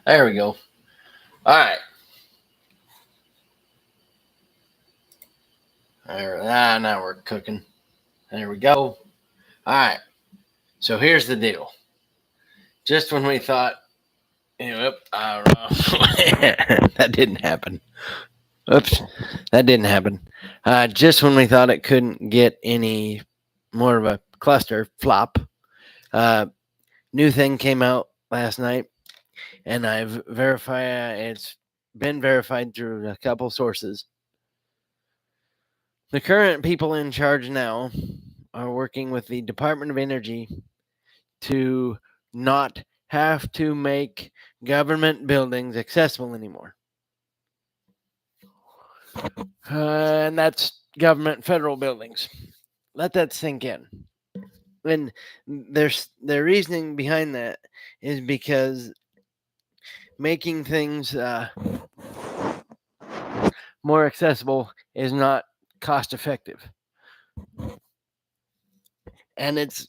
There we go. All right. Now we're cooking. There we go. All right. So here's the deal. Just when we thought, that didn't happen. Oops, that didn't happen. Just when we thought it couldn't get any more of a cluster flop, uh, new thing came out last night, and I've verified it's been verified through a couple sources. The current people in charge now are working with the Department of Energy to not have to make government buildings accessible anymore. And that's government federal buildings. Let that sink in. And their reasoning behind that is because making things more accessible is not cost effective. And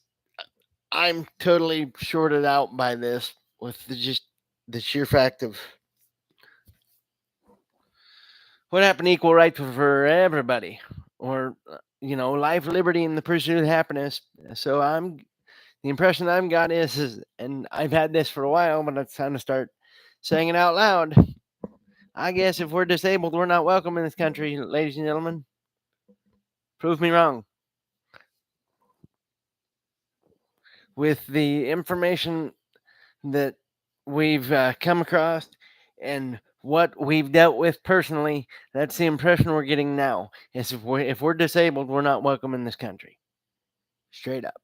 I'm totally shorted out by this with just the sheer fact of what happened to equal rights for everybody, or life, liberty, and the pursuit of happiness. So the impression I've got is, and I've had this for a while, but it's time to start saying it out loud. I guess if we're disabled, we're not welcome in this country, ladies and gentlemen. Prove me wrong. With the information that we've come across and what we've dealt with personally, that's the impression we're getting now. Is if we're disabled, we're not welcome in this country. Straight up.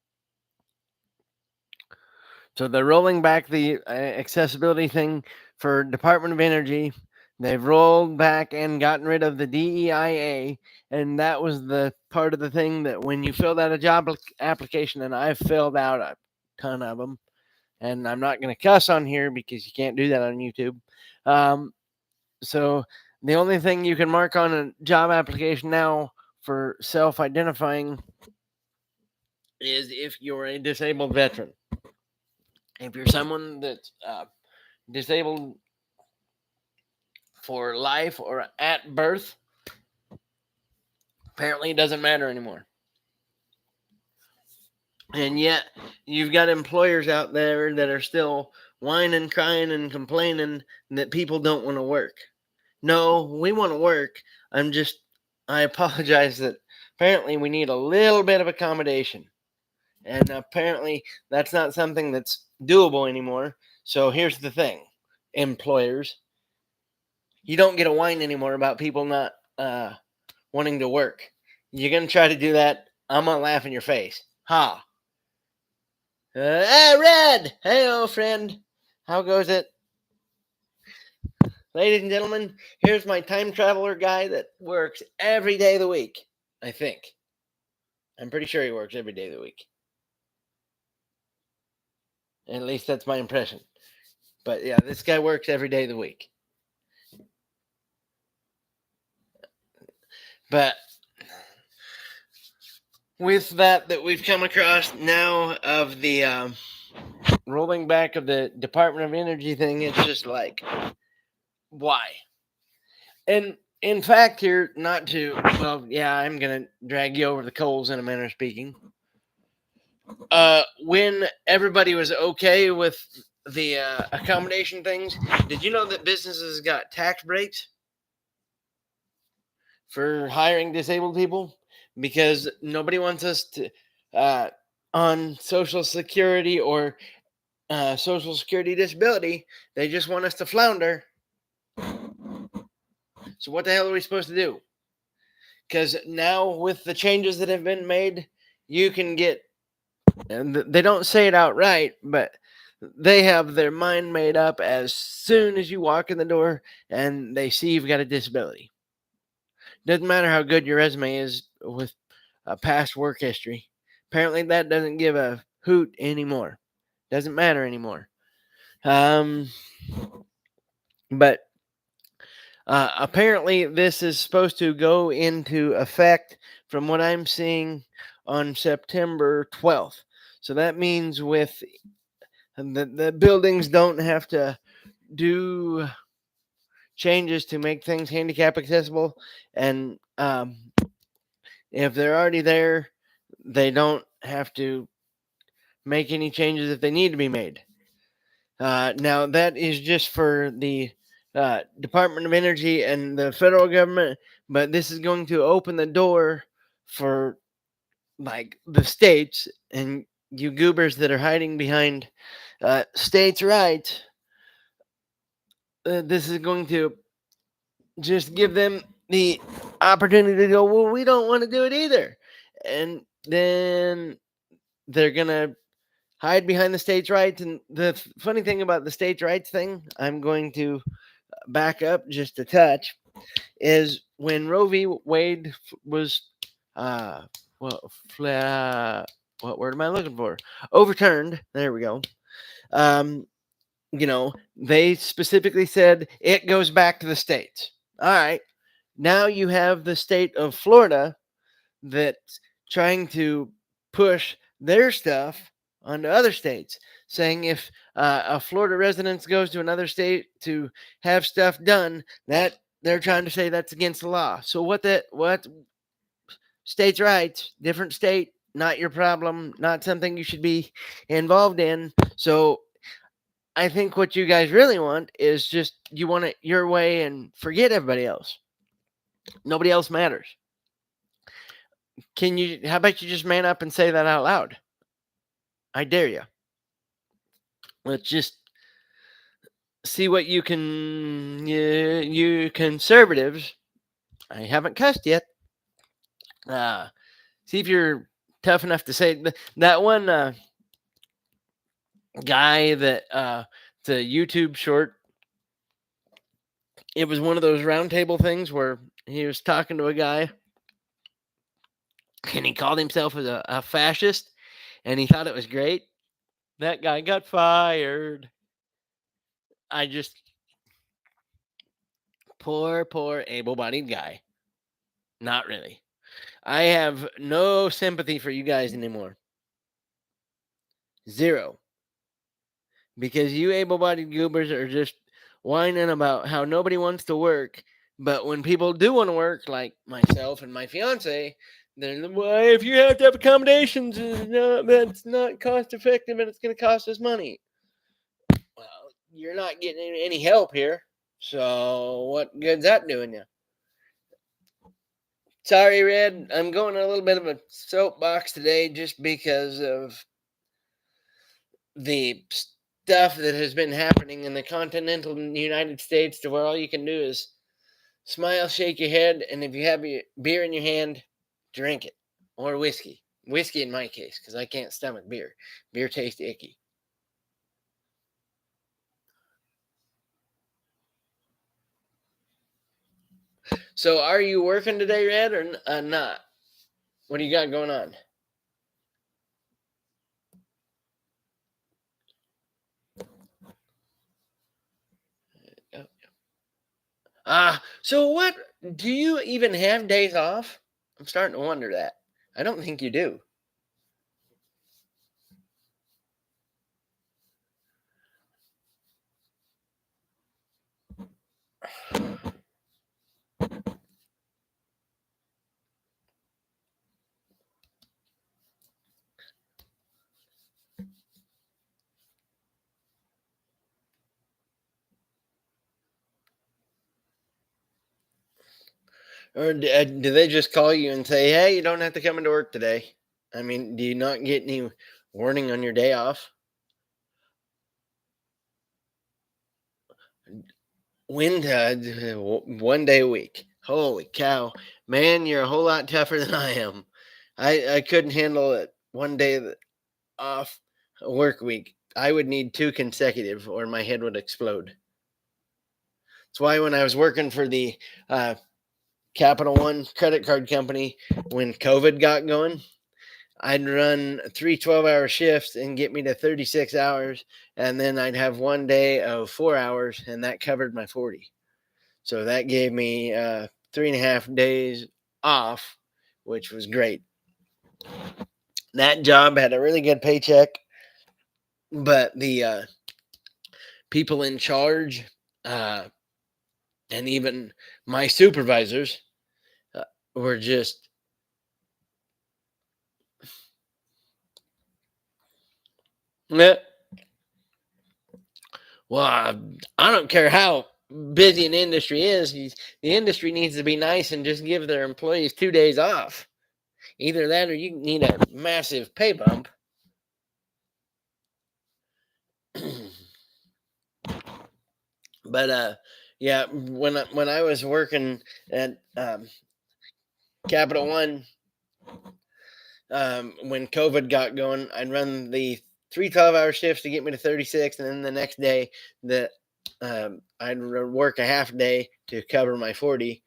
So they're rolling back the accessibility thing for Department of Energy. They've rolled back and gotten rid of the DEIA, and that was the part of the thing that when you filled out a job application, and I've filled out a ton of them, and I'm not going to cuss on here because you can't do that on YouTube. So the only thing you can mark on a job application now for self-identifying is if you're a disabled veteran. If you're someone that's disabled for life or at birth, apparently it doesn't matter anymore. And yet, you've got employers out there that are still whining, crying, and complaining that people don't want to work. No, we want to work. I apologize that apparently we need a little bit of accommodation. And apparently that's not something that's doable anymore. So here's the thing, employers. You don't get a whine anymore about people not wanting to work. You're going to try to do that, I'm going to laugh in your face. Ha! Red! Hey, old friend. How goes it? Ladies and gentlemen, here's my time traveler guy that works every day of the week. I think. I'm pretty sure he works every day of the week. At least that's my impression. But yeah, this guy works every day of the week. But with that we've come across now of the rolling back of the Department of Energy thing, it's just like, why? And in fact, here, not to, well, yeah, I'm going to drag you over the coals in a manner of speaking. When everybody was okay with the accommodation things, did you know that businesses got tax breaks for hiring disabled people? Because nobody wants us to, on Social Security or Social Security disability, they just want us to flounder. So what the hell are we supposed to do? Because now with the changes that have been made, you can get, and they don't say it outright, but they have their mind made up as soon as you walk in the door and they see you've got a disability. Doesn't matter how good your resume is with a past work history. Apparently that doesn't give a hoot anymore. Doesn't matter anymore. But apparently this is supposed to go into effect from what I'm seeing on September 12th. So that means with the buildings don't have to do changes to make things handicap accessible, and if they're already there, they don't have to make any changes if they need to be made. Now, that is just for the Department of Energy and the federal government, but this is going to open the door for like the states and you goobers that are hiding behind states' rights. This is going to just give them the opportunity to go, well, we don't want to do it either. And then they're going to hide behind the states' rights. And the funny thing about the states' rights thing, I'm going to back up just a touch, is when Roe v. Wade was, well, what word am I looking for? Overturned. There we go. They specifically said it goes back to the states. All right. Now you have the state of Florida that's trying to push their stuff onto other states, saying if a Florida resident goes to another state to have stuff done, that they're trying to say that's against the law. So what states' rights, different state, not your problem, not something you should be involved in. So I think what you guys really want is just you want it your way and forget everybody else. Nobody else matters. How about you just man up and say that out loud? I dare you. Let's just see what you conservatives, I haven't cussed yet. See if you're tough enough to say that one guy that the YouTube short. It was one of those roundtable things where he was talking to a guy and he called himself as a fascist and he thought it was great. That guy got fired. Poor able-bodied guy. Not really. I have no sympathy for you guys anymore. Zero. Because you able-bodied goobers are just whining about how nobody wants to work. But when people do want to work, like myself and my fiance, then well, if you have to have accommodations, that's not cost effective and it's going to cost us money. Well, you're not getting any help here. So what good's that doing you? Sorry, Red. I'm going a little bit of a soapbox today just because of the stuff that has been happening in the continental United States to where all you can do is smile, shake your head, and if you have your beer in your hand, drink it. Or whiskey. Whiskey in my case, because I can't stomach beer. Beer tastes icky. So are you working today, Red, or not? What do you got going on? So what? Do you even have days off? I'm starting to wonder that. I don't think you do. Or do they just call you and say, hey, you don't have to come into work today? I mean, do you not get any warning on your day off? One day a week. Holy cow. Man, you're a whole lot tougher than I am. I couldn't handle it one day off a work week. I would need 2 consecutive or my head would explode. That's why when I was working for the Capital One credit card company, when COVID got going, I'd run 3 12-hour shifts and get me to 36 hours. And then I'd have one day of 4 hours, and that covered my 40. So that gave me 3.5 days off, which was great. That job had a really good paycheck. but the people in charge, and even my supervisors, were just, "Meh, well, I don't care how busy an industry is. The industry needs to be nice and just give their employees 2 days off. Either that or you need a massive pay bump." But yeah, when I was working at Capital One, when COVID got going, I'd run the 3 12-hour shifts to get me to 36, and then the next day that I'd work a half day to cover my 40.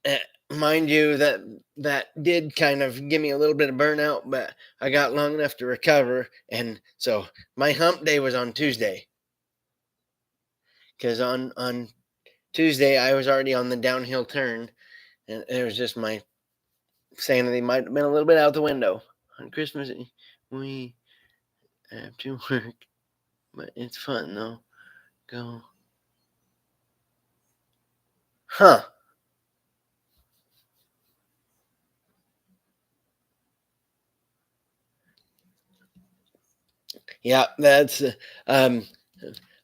Uh, Mind you, that did kind of give me a little bit of burnout, but I got long enough to recover, and so my hump day was on Tuesday, because on Tuesday I was already on the downhill turn, and it was just my sanity might have been a little bit out the window. On Christmas Eve, we have to work, but it's fun though. Go. Huh. Yeah, that's um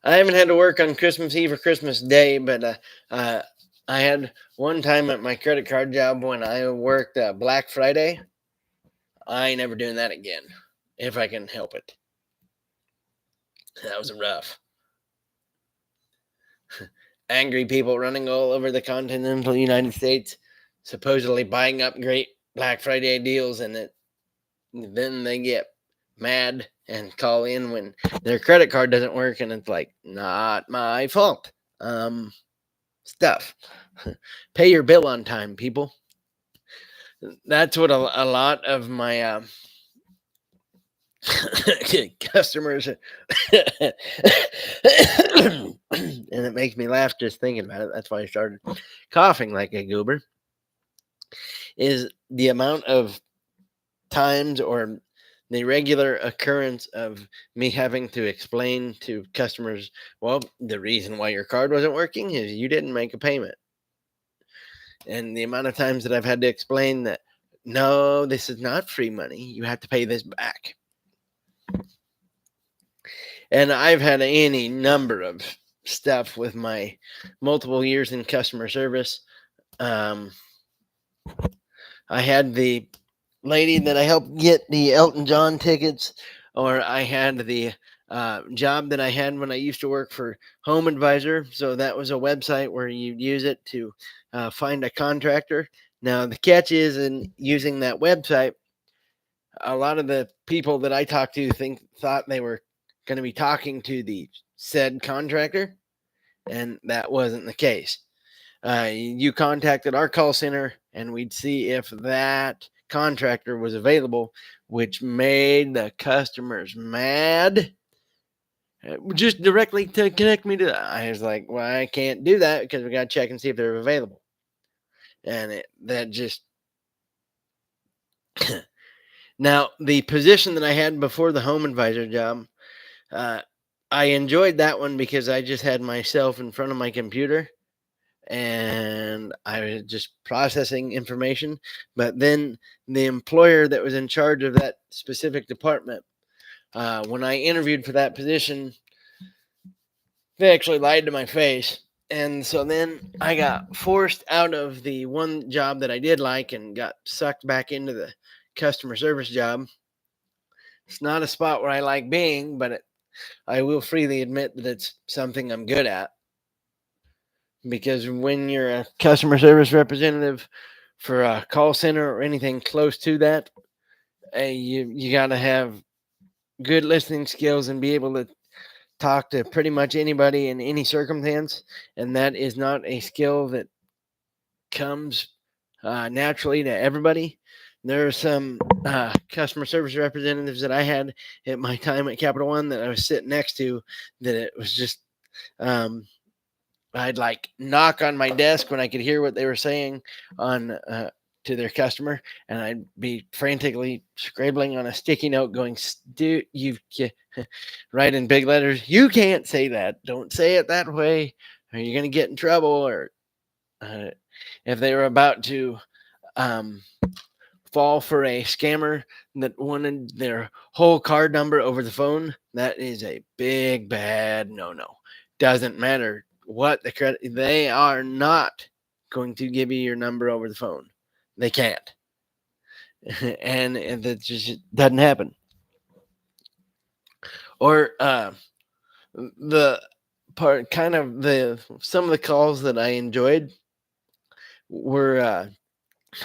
I haven't had to work on Christmas Eve or Christmas Day, but I had one time at my credit card job when I worked Black Friday. I ain't never doing that again if I can help it. That was rough. Angry people running all over the continental United States, supposedly buying up great Black Friday deals, and then they get mad and call in when their credit card doesn't work, and it's like, not my fault. Stuff. Pay your bill on time, people. That's what a lot of my customers and it makes me laugh just thinking about it. That's why I started coughing like a goober. Is the amount of times or the regular occurrence of me having to explain to customers, well, the reason why your card wasn't working is you didn't make a payment. And the amount of times that I've had to explain that, no, this is not free money. You have to pay this back. And I've had any number of stuff with my multiple years in customer service. Um, I had the lady that I helped get the Elton John tickets, or I had the job that I had when I used to work for Home Advisor. So that was a website where you use it to find a contractor. Now, the catch is in using that website, a lot of the people that I talked to thought they were going to be talking to the said contractor, and that wasn't the case. You contacted our call center, and we'd see if that contractor was available, which made the customers mad. Just directly to connect me to. I was like, well, I can't do that because we got to check and see if they're available. And that just now the position that I had before the home advisor job, uh, I enjoyed that one because I just had myself in front of my computer and I was just processing information. But then the employer that was in charge of that specific department, when I interviewed for that position, they actually lied to my face. And so then I got forced out of the one job that I did like and got sucked back into the customer service job. It's not a spot where I like being, but I will freely admit that it's something I'm good at. Because when you're a customer service representative for a call center or anything close to that, you got to have good listening skills and be able to talk to pretty much anybody in any circumstance. And that is not a skill that comes naturally to everybody. There are some customer service representatives that I had at my time at Capital One that I was sitting next to that it was just I'd like knock on my desk when I could hear what they were saying on to their customer, and I'd be frantically scribbling on a sticky note, going, "Dude, write in big letters, you can't say that. Don't say it that way, or you're gonna get in trouble." Or uh, if they were about to um, fall for a scammer that wanted their whole card number over the phone, that is a big bad no. Doesn't matter what the credit, they are not going to give you your number over the phone. They can't. And that just doesn't happen. Or the part, kind of the some of the calls that I enjoyed were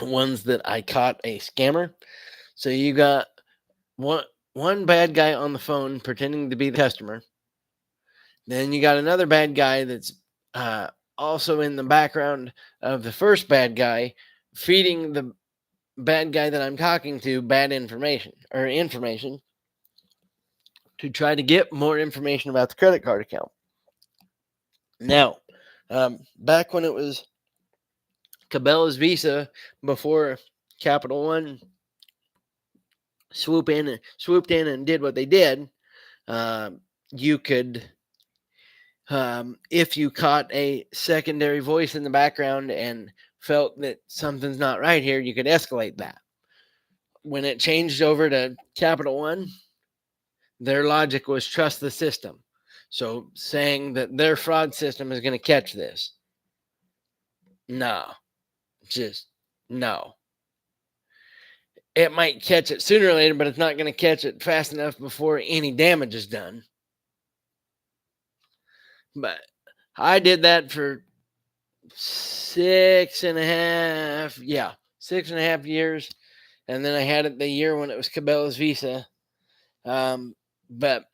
ones that I caught a scammer. So you got one bad guy on the phone pretending to be the customer. Then you got another bad guy that's also in the background of the first bad guy, feeding the bad guy that I'm talking to bad information to try to get more information about the credit card account. Now, back when it was Cabela's Visa, before Capital One swooped in and did what they did, you could, if you caught a secondary voice in the background and felt that something's not right here, you could escalate that. When it changed over to Capital One, their logic was trust the system. So saying that their fraud system is going to catch this. No, just no. It might catch it sooner or later, but it's not going to catch it fast enough before any damage is done. But I did that for 6.5 years. And then I had it the year when it was Cabela's Visa. But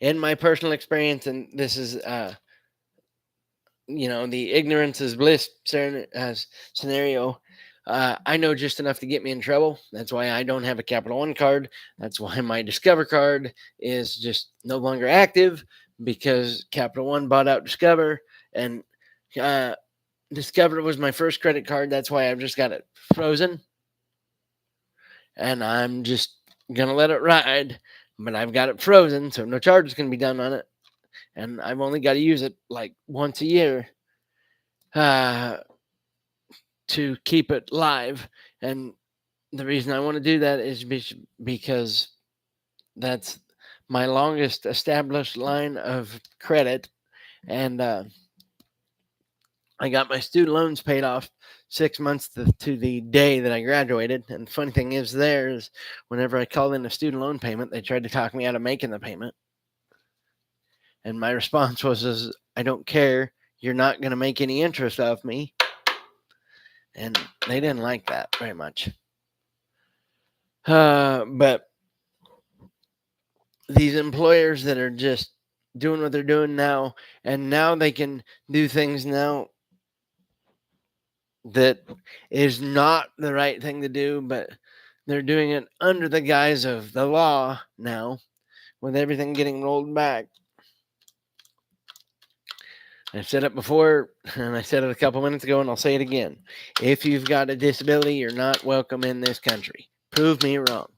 in my personal experience, and this is, the ignorance is bliss scenario, I know just enough to get me in trouble. That's why I don't have a Capital One card. That's why my Discover card is just no longer active, because Capital One bought out Discover, and Discover was my first credit card. That's why I've just got it frozen, and I'm just gonna let it ride. But I've got it frozen, so no charges can be done on it, and I've only got to use it like once a year to keep it live. And the reason I want to do that is because that's my longest established line of credit, and I got my student loans paid off 6 months to the day that I graduated. And the funny thing is, whenever I called in a student loan payment, they tried to talk me out of making the payment. And my response was, I don't care. You're not going to make any interest off me. And they didn't like that very much. But these employers that are just doing what they're doing now, and now they can do things now that is not the right thing to do, but they're doing it under the guise of the law now, with everything getting rolled back. I've said it before, and I said it a couple minutes ago, and I'll say it again. If you've got a disability, you're not welcome in this country. Prove me wrong.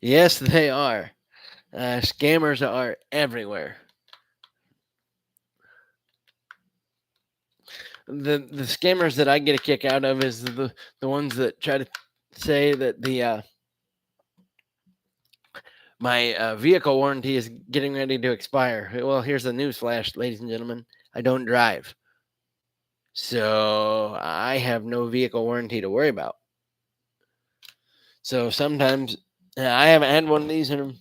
Yes, they are. Scammers are everywhere. The scammers that I get a kick out of is the ones that try to say that my vehicle warranty is getting ready to expire. Well, here's the news flash, ladies and gentlemen. I don't drive, so I have no vehicle warranty to worry about. So sometimes I haven't had one of these in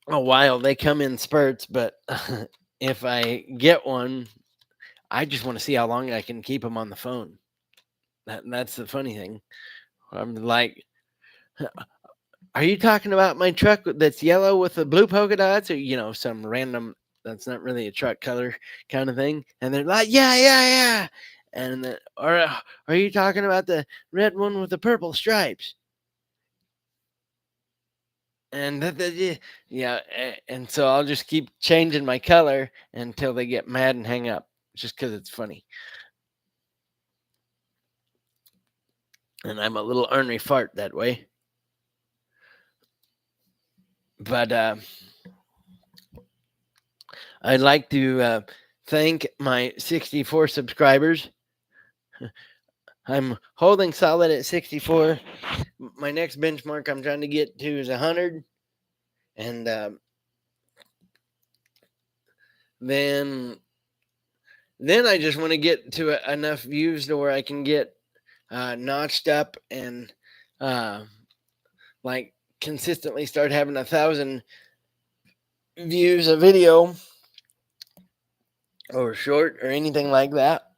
a while. They come in spurts, but if I get one, I just want to see how long I can keep them on the phone. That's the funny thing. I'm like, are you talking about my truck that's yellow with the blue polka dots, or some random that's not really a truck color kind of thing? And they're like, yeah. And are you talking about the red one with the purple stripes? And yeah, and so I'll just keep changing my color until they get mad and hang up, just because it's funny. And I'm a little ornery fart that way. But I'd like to thank my 64 subscribers. I'm holding solid at 64. My next benchmark I'm trying to get to is 100. And then I just want to get to enough views to where I can get notched up and like consistently start having 1,000 views a video or short or anything like that.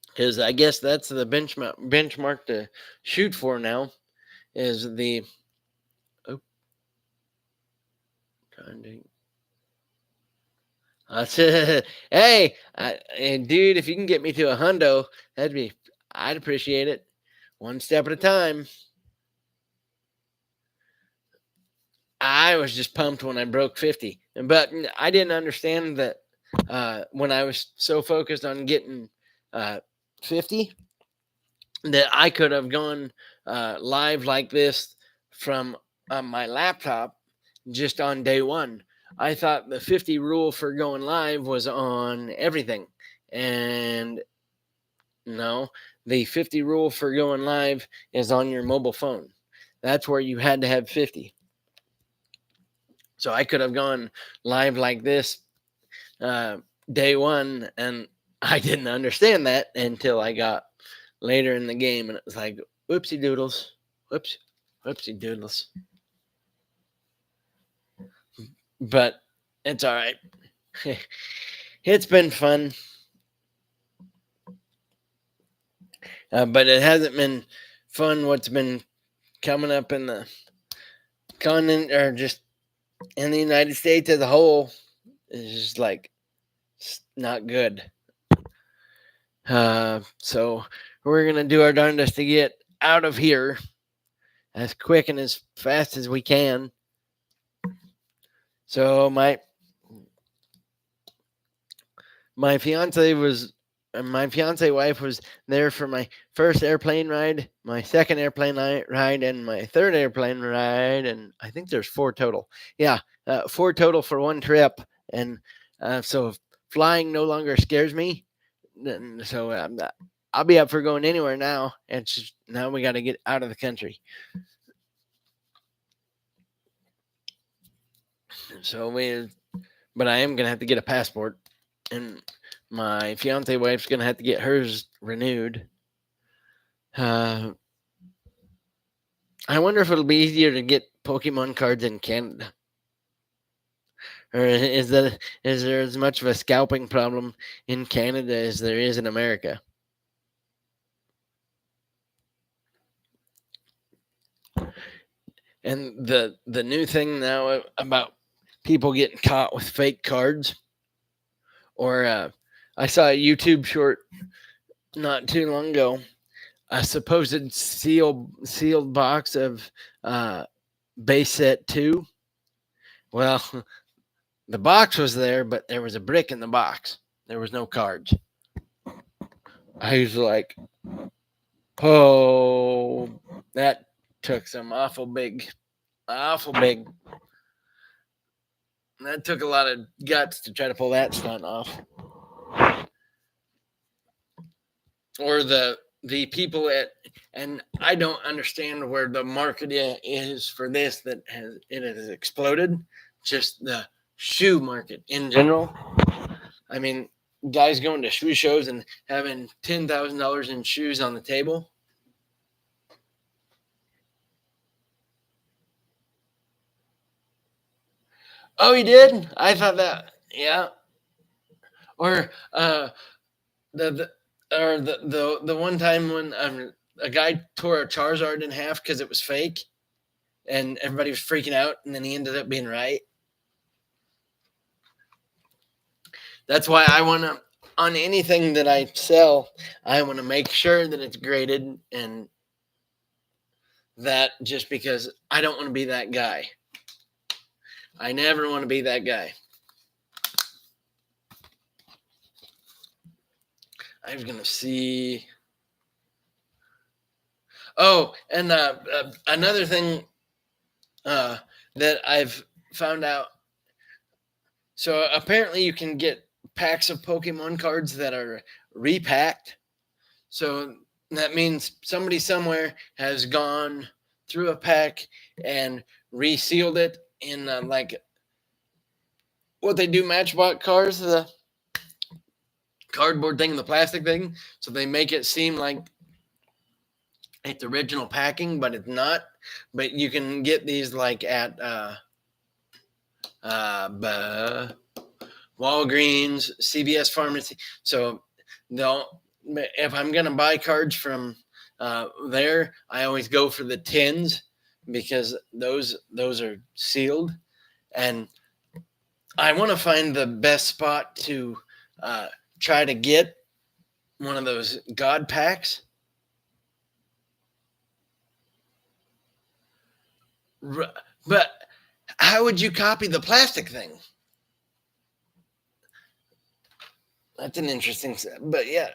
Because I guess that's the benchmark to shoot for now is the hey, dude, if you can get me to a hundo, I'd appreciate it. One step at a time. I was just pumped when I broke 50, but I didn't understand that when I was so focused on getting 50 that I could have gone live like this from my laptop just on day one. I thought the 50 rule for going live was on everything. And no, the 50 rule for going live is on your mobile phone. That's where you had to have 50. So I could have gone live like this day one, and I didn't understand that until I got later in the game, and it was like, whoopsie doodles, whoopsie doodles. But it's all right. It's been fun. But it hasn't been fun what's been coming up in the continent or just in the United States as a whole. It's just like it's not good. So we're going to do our darndest to get out of here as quick and as fast as we can. So my fiance wife was there for my first airplane ride, my second airplane ride, and my third airplane ride, and I think there's 4 total. Yeah, 4 total for one trip, and so flying no longer scares me. So I'll be up for going anywhere now. It's just, now we got to get out of the country. So but I am gonna have to get a passport, and my fiance wife's gonna have to get hers renewed. I wonder if it'll be easier to get Pokemon cards in Canada, or is there as much of a scalping problem in Canada as there is in America? And the new thing now about people getting caught with fake cards, or I saw a YouTube short not too long ago, a supposed sealed box of base set 2. Well, the box was there, but there was a brick in the box. There was no cards. I was like, oh, that took some awful big. That took a lot of guts to try to pull that stunt off. Or the people and I don't understand where the market is for this, that it has exploded. Just the shoe market in general. I mean, guys going to shoe shows and having $10,000 in shoes on the table. Oh, he did? I thought that, yeah. Or the one time when a guy tore a Charizard in half because it was fake, and everybody was freaking out, and then he ended up being right. That's why I want to, on anything that I sell, I want to make sure that it's graded and that just because I don't want to be that guy. I never want to be that guy. I was going to see. Oh, and another thing that I've found out. So apparently you can get packs of Pokemon cards that are repacked. So that means somebody somewhere has gone through a pack and resealed it in like what they do Matchbox cars, the cardboard thing, the plastic thing. So they make it seem like it's original packing, but it's not. But you can get these like at Walgreens, CVS Pharmacy. So if I'm gonna buy cards from there, I always go for the tins because those are sealed, and I want to find the best spot to try to get one of those God packs. But how would you copy the plastic thing? That's an interesting, but yeah.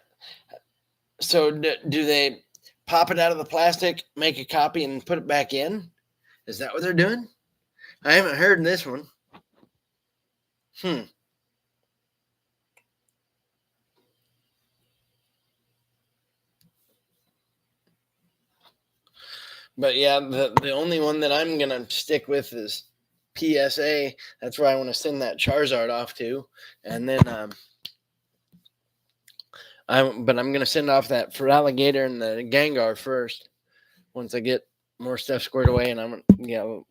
So do they pop it out of the plastic, make a copy, and put it back in? Is that what they're doing? I haven't heard this one. But yeah, the only one that I'm gonna stick with is PSA. That's where I want to send that Charizard off to, and then I'm gonna send off that Feraligatr and the Gengar first. Once I get more stuff squared away, and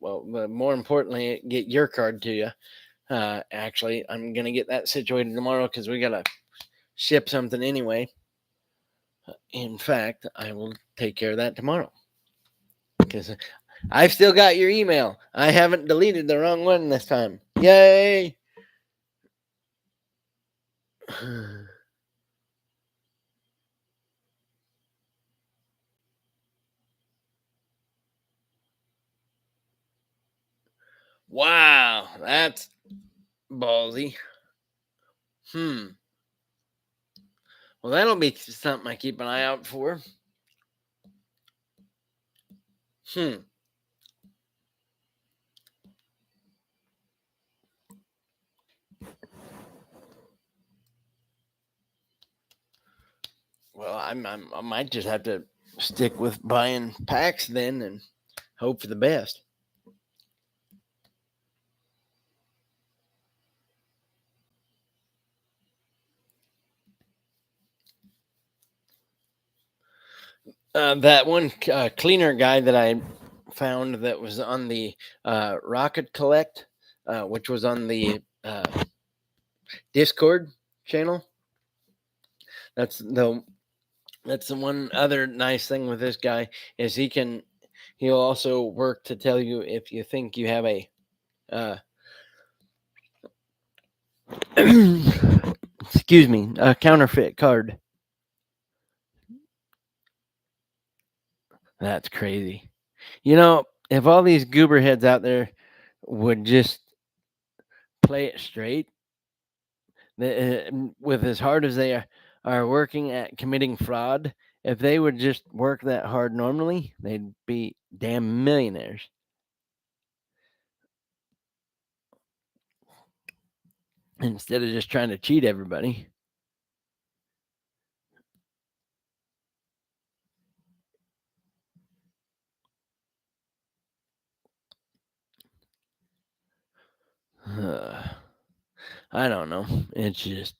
but more importantly, get your card to you. Actually, I'm gonna get that situated tomorrow because we gotta ship something anyway. In fact, I will take care of that tomorrow because I've still got your email. I haven't deleted the wrong one this time. Yay! Wow, that's ballsy. Well, that'll be something I keep an eye out for. Well, I might just have to stick with buying packs then and hope for the best. That one cleaner guy that I found that was on the Rocket Collect, which was on the Discord channel. That's the one other nice thing with this guy is he'll also work to tell you if you think you have a excuse me, a counterfeit card. That's crazy. You know, if all these goober heads out there would just play it straight, with as hard as they are working at committing fraud, if they would just work that hard normally, they'd be damn millionaires. Instead of just trying to cheat everybody. I don't know. It's just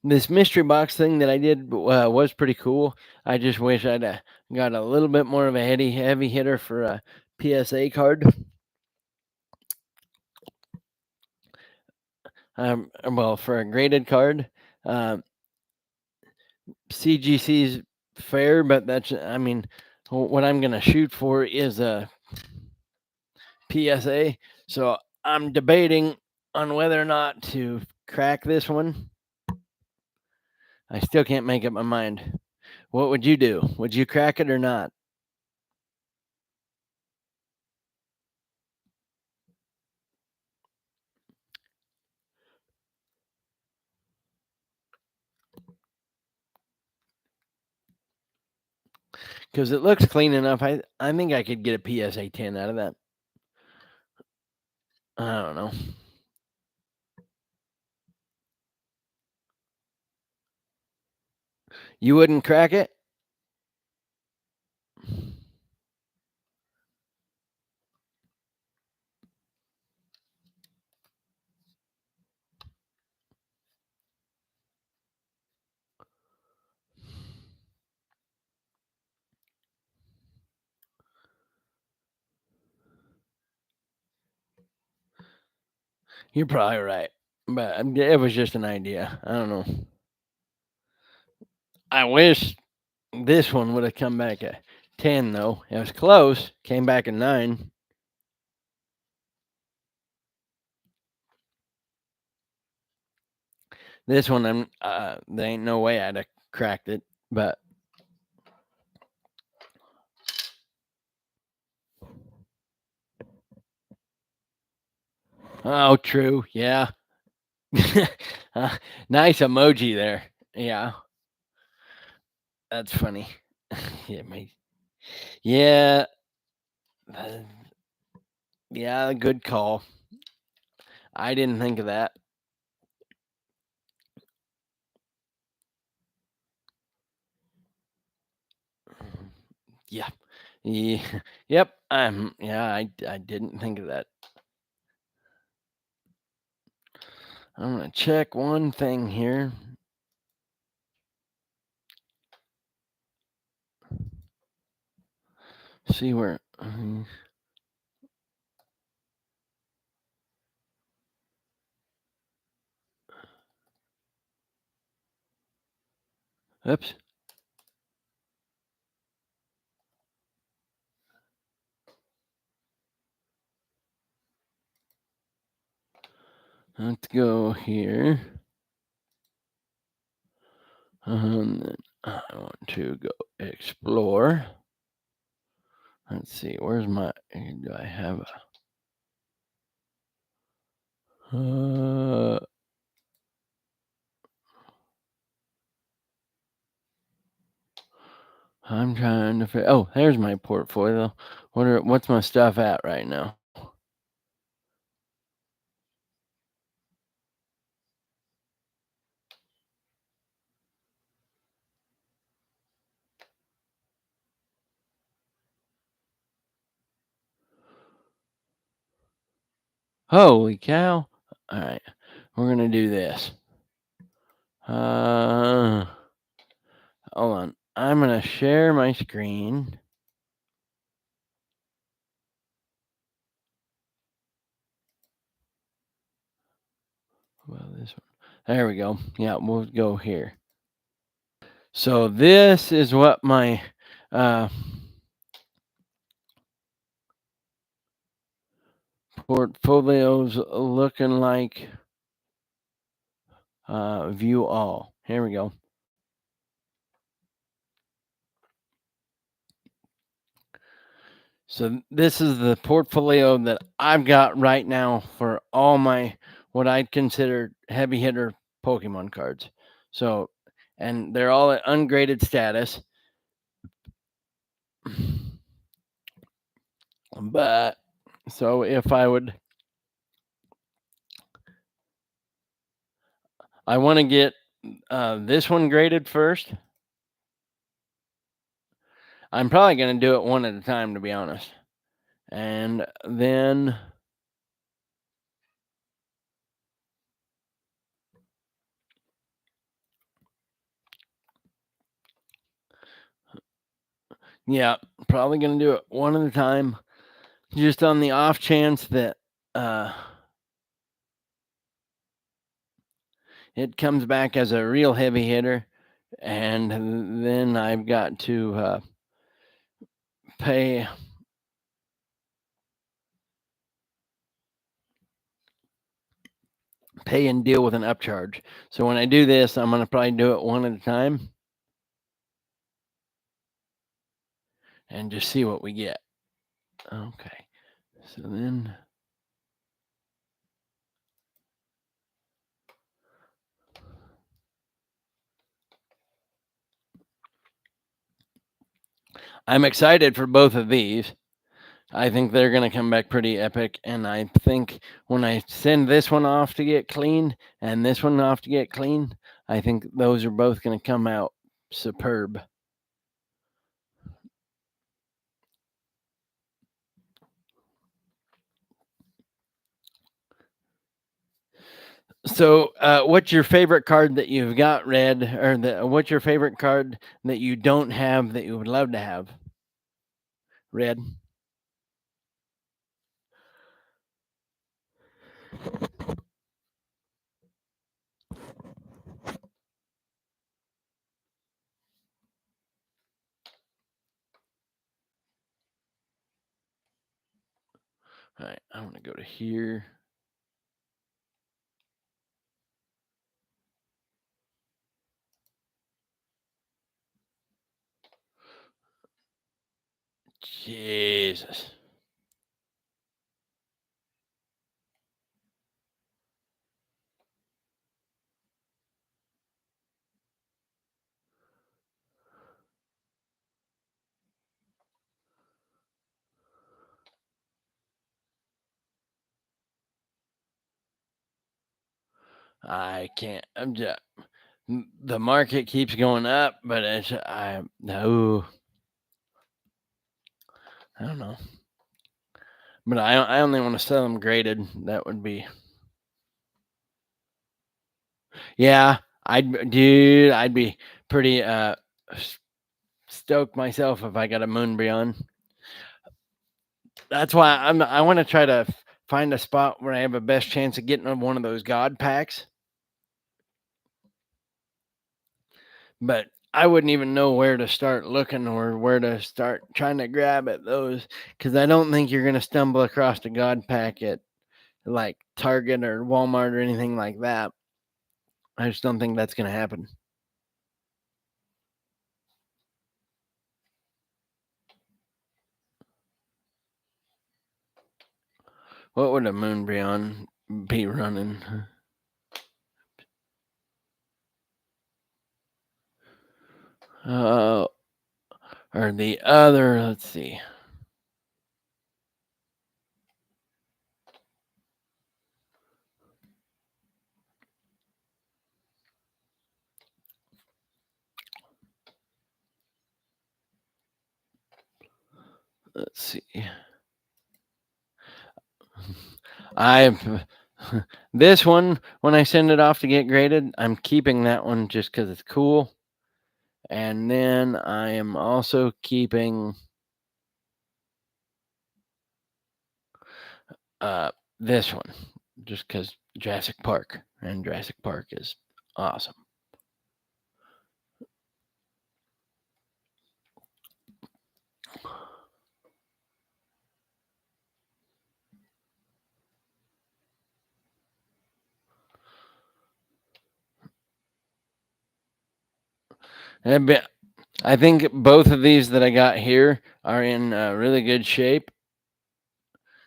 this mystery box thing that I did was pretty cool. I just wish I'd got a little bit more of a heavy hitter for a PSA card. Well, for a graded card, CGC's fair, but what I'm gonna shoot for is a PSA. So I'm debating on whether or not to crack this one. I still can't make up my mind. What would you do? Would you crack it or not? Because it looks clean enough. I think I could get a PSA 10 out of that. I don't know. You wouldn't crack it? You're probably right. But it was just an idea. I don't know. I wish this one would have come back at 10, though. It was close. Came back at 9. This one, there ain't no way I'd have cracked it. But oh, true. Yeah. Nice emoji there. Yeah, that's funny. Yeah, yeah, uh, yeah. Good call. I didn't think of that. Yeah, yeah. Yep. Yeah. I didn't think of that. I'm gonna check one thing here. See where. Oops. Let's go here. Then I want to go explore. Let's see. Where's my? Do I have a? I'm trying to. Oh, there's my portfolio. What's my stuff at right now? Holy cow! All right, we're gonna do this. Hold on. I'm gonna share my screen. Well, this one. There we go. Yeah, we'll go here. So this is what my portfolio's looking like. View all. Here we go. So this is the portfolio that I've got right now for all my what I'd consider heavy hitter Pokemon cards. So, and they're all at ungraded status. But so if I would, I want to get this one graded first. I'm probably going to do it one at a time, to be honest. And then yeah, probably going to do it one at a time, just on the off chance that it comes back as a real heavy hitter, and then I've got to pay. pay and deal with an upcharge. So when I do this, I'm going to probably do it one at a time and just see what we get. Okay. So then I'm excited for both of these. I think they're going to come back pretty epic. And I think when I send this one off to get cleaned and this one off to get cleaned, I think those are both going to come out superb. So, what's your favorite card that you've got, Red? Or what's your favorite card that you don't have that you would love to have, Red? All right, I'm going to go to here. Jesus. I can't. I'm just. The market keeps going up, but I no, I don't know. But I only want to sell them graded. That would be yeah. I'd be pretty stoked myself if I got a Moonbryon. That's why I want to try to find a spot where I have a best chance of getting one of those God packs. But I wouldn't even know where to start looking or where to start trying to grab at those because I don't think you're going to stumble across a God pack at like Target or Walmart or anything like that. I just don't think that's going to happen. What would a Moonbryon be running? Uh, or the other, let's see. Let's see. I this one when I send it off to get graded, I'm keeping that one just because it's cool. And then I am also keeping this one just because Jurassic Park and Jurassic Park is awesome. I think both of these that I got here are in really good shape.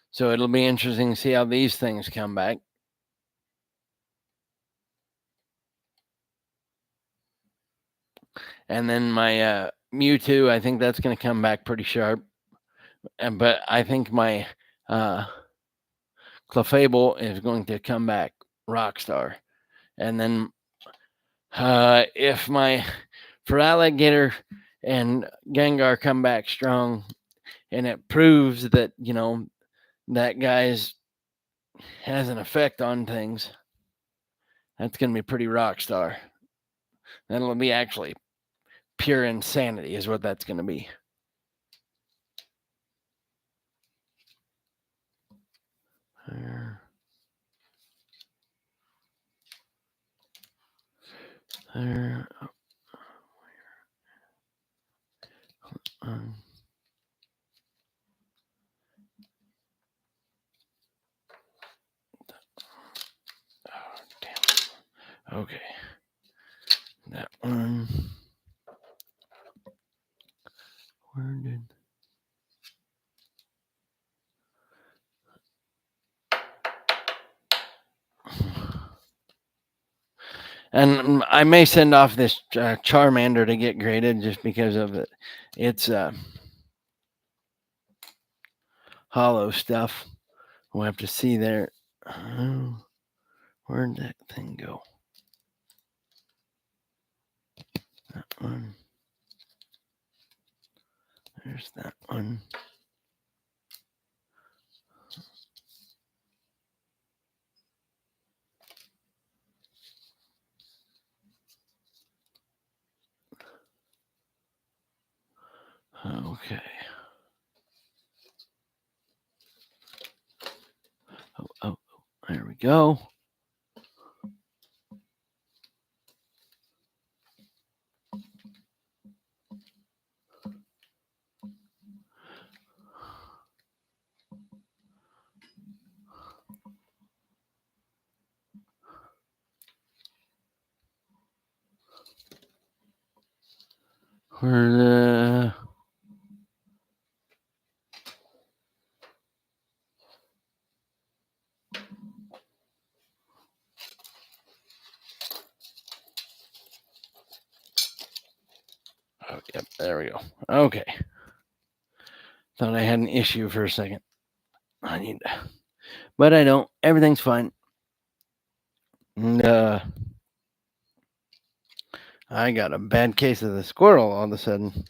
So it'll be interesting to see how these things come back. And then my Mewtwo, I think that's going to come back pretty sharp. But I think my Clefable is going to come back Rockstar. And then if my Feraligatr and Gengar come back strong, and it proves that that guy's has an effect on things, that's going to be pretty rock star. That'll be actually pure insanity, is what that's going to be. There. There. Um, Okay. That one. Where did... And I may send off this Charmander to get graded just because of it. It's hollow stuff. We'll have to see there. Where'd that thing go? That one. There's that one. Okay. Oh, there we go. Where the... Oh, yep, there we go. Okay. Thought I had an issue for a second. I need to... But I don't. Everything's fine. And I got a bad case of the squirrel all of a sudden.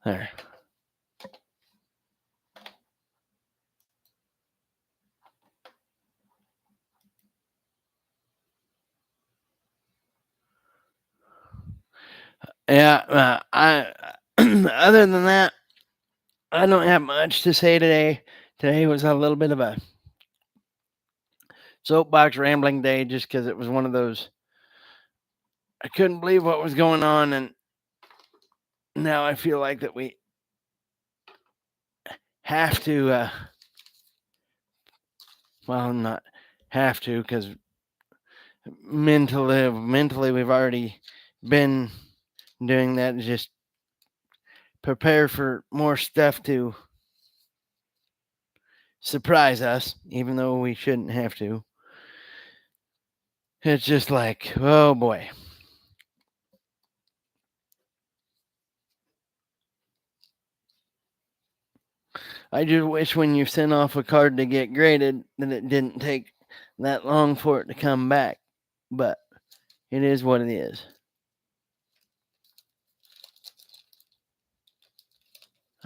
There. Yeah, I other than that, I don't have much to say today. Today was a little bit of a soapbox rambling day just because it was one of those. I couldn't believe what was going on, and now I feel like that we have to. Well, not have to, because mentally we've already been doing that. Just prepare for more stuff to surprise us, even though we shouldn't have to. It's just like, oh boy. I just wish when you sent off a card to get graded that it didn't take that long for it to come back. But it is what it is.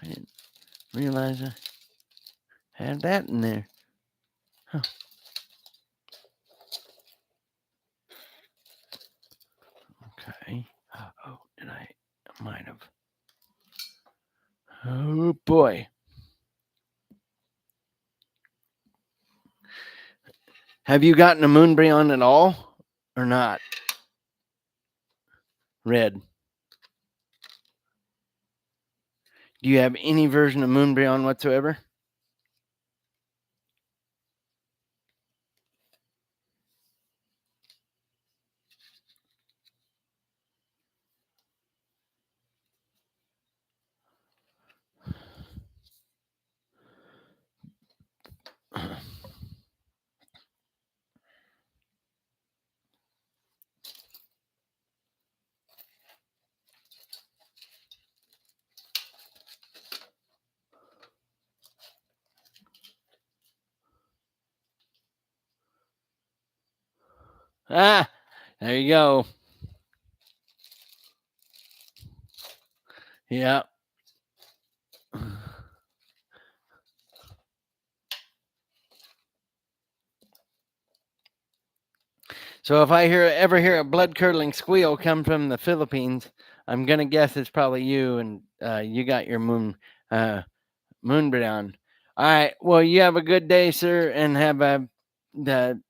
I didn't realize I had that in there. Huh. Okay. Oh, did I might have. Oh boy. Have you gotten a Moonbreon at all or not? Red. Do you have any version of Moonbreon whatsoever? Ah, there you go. Yeah. So if I ever hear a blood-curdling squeal come from the Philippines, I'm gonna guess it's probably you, and you got your Moonbreon. All right. Well, you have a good day, sir, and have the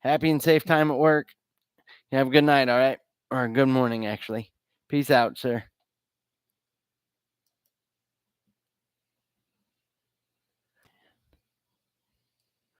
happy and safe time at work. You have a good night. All right, or good morning, actually. Peace out, sir.